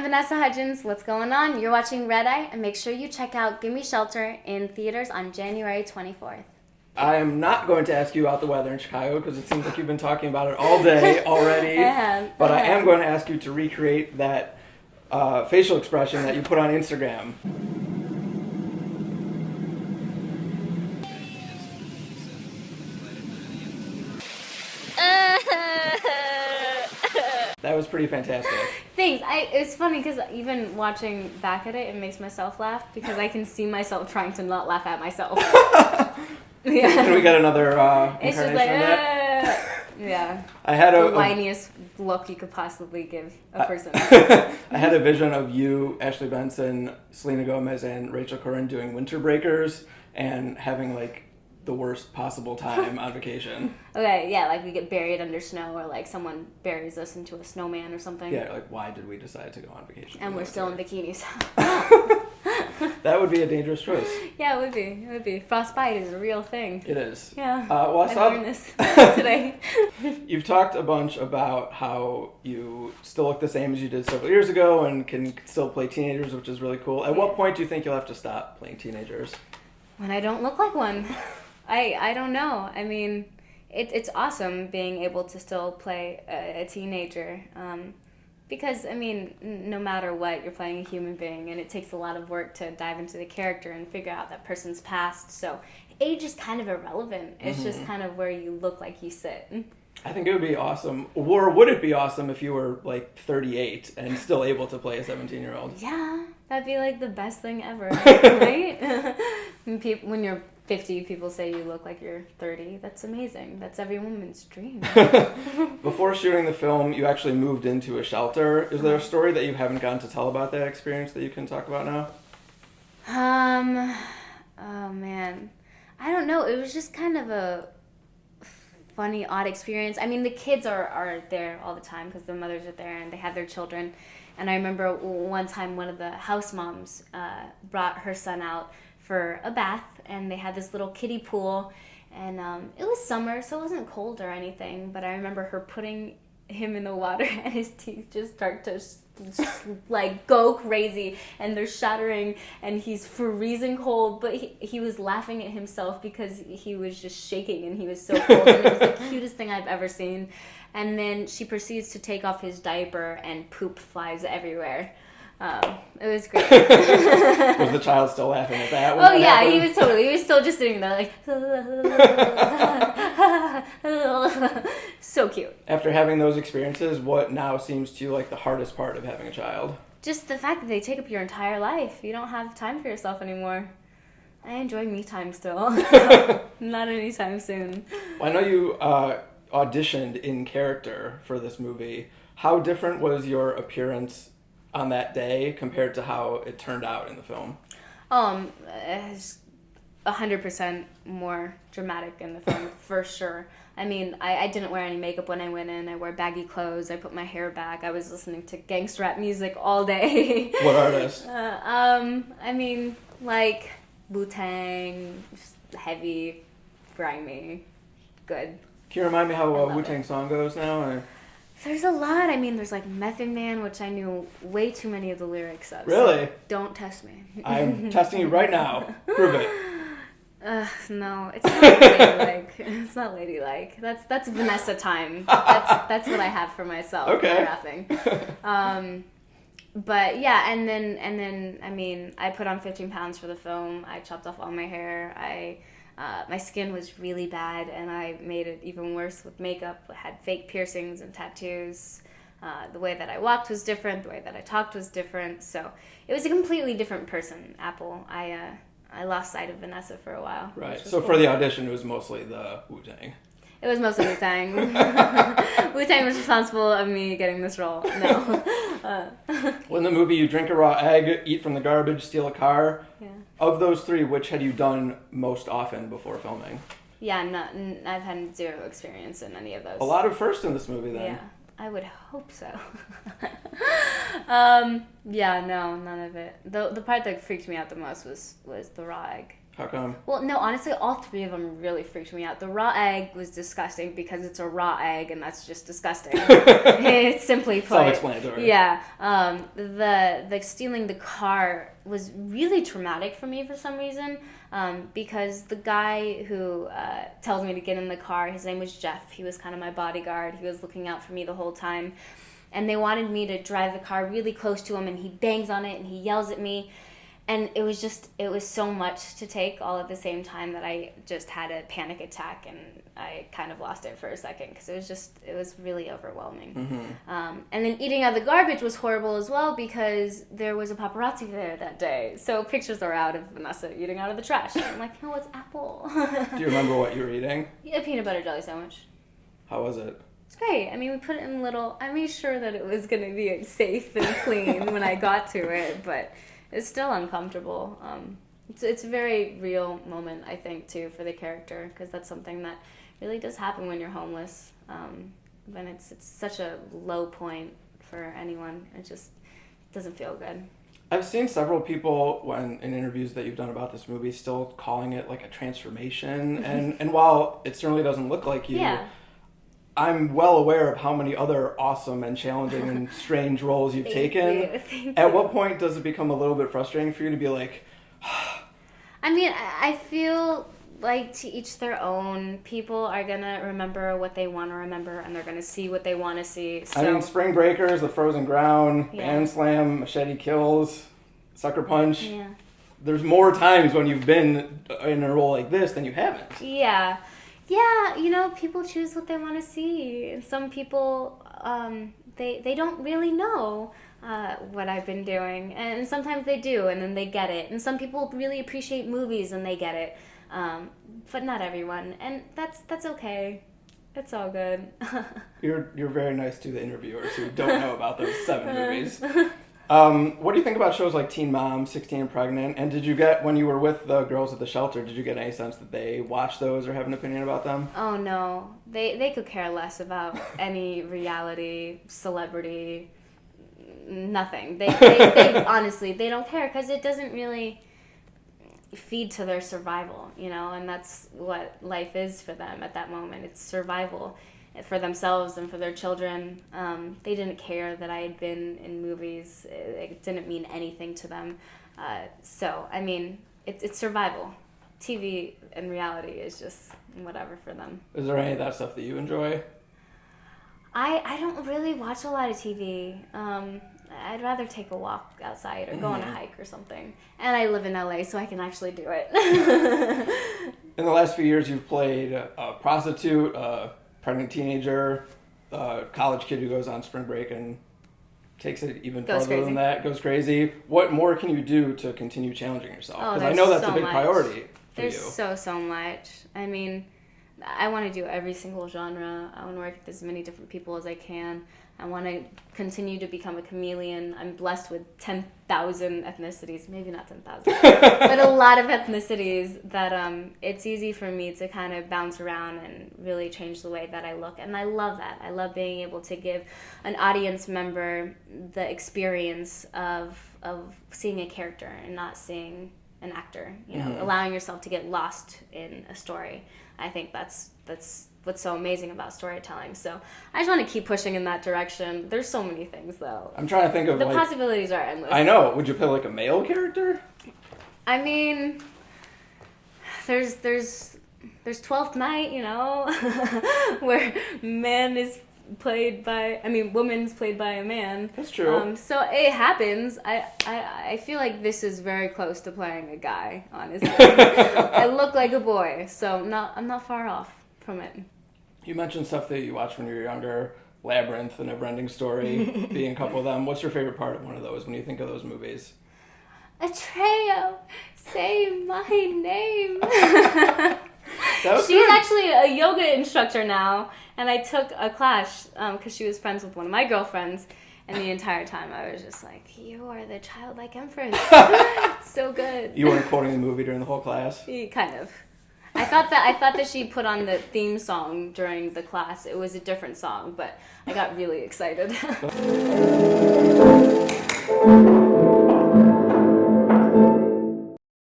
Vanessa Hudgens. What's going on? You're watching RedEye, and make sure you check out Gimme Shelter in theaters on January 24th. I am not going to ask you about the weather in Chicago because it seems like you've been talking about it all day already. But I am going to ask you to recreate that facial expression that you put on Instagram. That was pretty fantastic. Thanks. It's funny because even watching back at it, it makes myself laugh because I can see myself trying to not laugh at myself. Yeah. Can we get another It's just incarnation like, of that? Yeah. I had the whiniest look you could possibly give a person. I had a vision of you, Ashley Benson, Selena Gomez, and Rachel Curran doing winter breakers and having like the worst possible time on vacation. Okay, yeah, like we get buried under snow or like someone buries us into a snowman or something. Yeah, like why did we decide to go on vacation? And we're still in bikinis. That would be a dangerous choice. Yeah, it would be. Frostbite is a real thing. It is. Yeah. Well, I learned this today. You've talked a bunch about how you still look the same as you did several years ago and can still play teenagers, which is really cool. At what point do you think you'll have to stop playing teenagers? When I don't look like one. I don't know. I mean, it's awesome being able to still play a teenager. Because, I mean, no matter what, you're playing a human being, and it takes a lot of work to dive into the character and figure out that person's past. So age is kind of irrelevant. It's just kind of where you look like you sit. I think it would be awesome. Or would it be awesome if you were, like, 38 and still able to play a 17-year-old? Yeah, that'd be, like, the best thing ever, right? When you're 50, people say you look like you're 30. That's amazing. That's every woman's dream. Before shooting the film, you actually moved into a shelter. Is there a story that you haven't gotten to tell about that experience that you can talk about now? Oh man. I don't know. It was just kind of a funny, odd experience. I mean, the kids are there all the time because the mothers are there and they have their children. And I remember one time one of the house moms brought her son out for a bath, and they had this little kiddie pool, and it was summer, so it wasn't cold or anything, but I remember her putting him in the water, and his teeth just start to like go crazy, and they're shattering, and he's freezing cold, but he was laughing at himself because he was just shaking, and he was so cold, and it was the cutest thing I've ever seen. And then she proceeds to take off his diaper, and poop flies everywhere. It was great. Was the child still laughing at that? Oh yeah, he was still just sitting there like so cute. After having those experiences, what now seems to you like the hardest part of having a child? Just the fact that they take up your entire life. You don't have time for yourself anymore. I enjoy me time still. So not anytime soon. Well, I know you auditioned in character for this movie. How different was your appearance on that day compared to how it turned out in the film? It's 100% more dramatic in the film, for sure. I mean, I didn't wear any makeup when I went in. I wore baggy clothes. I put my hair back. I was listening to gangster rap music all day. What artist? I mean, like Wu-Tang, just heavy, grimy, good. Can you remind me how a Wu-Tang song goes now? There's a lot. I mean, there's like Method Man, which I knew way too many of the lyrics of. Really? So don't test me. I'm testing you right now. Prove it. No, it's not ladylike. It's not ladylike. That's Vanessa time. That's what I have for myself. Okay. Rapping. But yeah, and then I mean, I put on 15 pounds for the film. I chopped off all my hair. My skin was really bad, and I made it even worse with makeup. I had fake piercings and tattoos. The way that I walked was different. The way that I talked was different. So it was a completely different person, Apple. I lost sight of Vanessa for a while. Right. So for the audition, it was mostly the Wu-Tang. It was mostly Wu-Tang. Wu-Tang was responsible of me getting this role. No. Well, in the movie, you drink a raw egg, eat from the garbage, steal a car. Yeah. Of those three, which had you done most often before filming? Yeah, I've had zero experience in any of those. A lot of firsts in this movie, then. Yeah, I would hope so. Yeah, no, none of it. The part that freaked me out the most was the raw egg. How come? Well, no, honestly, all three of them really freaked me out. The raw egg was disgusting because it's a raw egg, and that's just disgusting. It's simply put. Self-explanatory. Yeah. The stealing the car was really traumatic for me for some reason, because the guy who tells me to get in the car, his name was Jeff. He was kind of my bodyguard. He was looking out for me the whole time. And they wanted me to drive the car really close to him, and he bangs on it, and he yells at me. And it was so much to take all at the same time that I just had a panic attack, and I kind of lost it for a second because it was really overwhelming. Mm-hmm. And then eating out of the garbage was horrible as well because there was a paparazzi there that day. So pictures are out of Vanessa eating out of the trash. And I'm like, no, it's apple. Do you remember what you were eating? A peanut butter jelly sandwich. How was it? It's great. I mean, we put it in I made sure that it was going to be safe and clean when I got to it, but it's still uncomfortable. It's a very real moment, I think, too, for the character, because that's something that really does happen when you're homeless. When it's such a low point for anyone. It just doesn't feel good. I've seen several people in interviews that you've done about this movie still calling it like a transformation, and while it certainly doesn't look like you, yeah. I'm well aware of how many other awesome and challenging and strange roles you've taken. Thank At you. what point does it become a little bit frustrating for you to be like... I mean, I feel like to each their own. People are going to remember what they want to remember, and they're going to see what they want to see. So. I mean, Spring Breakers, The Frozen Ground, Yeah. Band Slam, Machete Kills, Sucker Punch. Yeah. There's more times when you've been in a role like this than you haven't. Yeah. Yeah, people choose what they want to see. And some people, they don't really know what I've been doing. And sometimes they do, and then they get it. And some people really appreciate movies, and they get it. But not everyone. And that's okay. It's all good. You're very nice to the interviewers who don't know about those 7 movies. What do you think about shows like Teen Mom, 16 and Pregnant? And did you get, when you were with the girls at the shelter, did you get any sense that they watch those or have an opinion about them? Oh, no. They could care less about any reality, celebrity, nothing. They honestly, they don't care because it doesn't really feed to their survival, and that's what life is for them at that moment. It's survival. For themselves and for their children. They didn't care that I had been in movies. It didn't mean anything to them. So, I mean, it's survival. TV and reality is just whatever for them. Is there any of that stuff that you enjoy? I don't really watch a lot of TV. I'd rather take a walk outside or go on a hike or something. And I live in LA, so I can actually do it. In the last few years, you've played a prostitute, pregnant teenager, college kid who goes on spring break and takes it even further than that, goes crazy. What more can you do to continue challenging yourself? Because I know that's a big priority for you. There's so much. I mean, I want to do every single genre. I want to work with as many different people as I can. I want to continue to become a chameleon. I'm blessed with 10,000 ethnicities. Maybe not 10,000, but a lot of ethnicities that it's easy for me to kind of bounce around and really change the way that I look. And I love that. I love being able to give an audience member the experience of seeing a character and not seeing an actor. Allowing yourself to get lost in a story. I think that's what's so amazing about storytelling. So I just want to keep pushing in that direction. There's so many things, though. I'm trying to think of the possibilities are endless. I know. Would you play like a male character? I mean, there's 12th Night, where woman's played by a man. That's true. So it happens. I feel like this is very close to playing a guy, honestly. I look like a boy, so I'm not far off from it. You mentioned stuff that you watched when you were younger, Labyrinth, The Neverending Story, being a couple of them. What's your favorite part of one of those when you think of those movies? Atreyu, say my name. She's good. Actually a yoga instructor now, and I took a class because she was friends with one of my girlfriends, and the entire time I was just like, you are the childlike empress. It's so good. You weren't quoting the movie during the whole class? Kind of. I thought that she put on the theme song during the class. It was a different song, but I got really excited.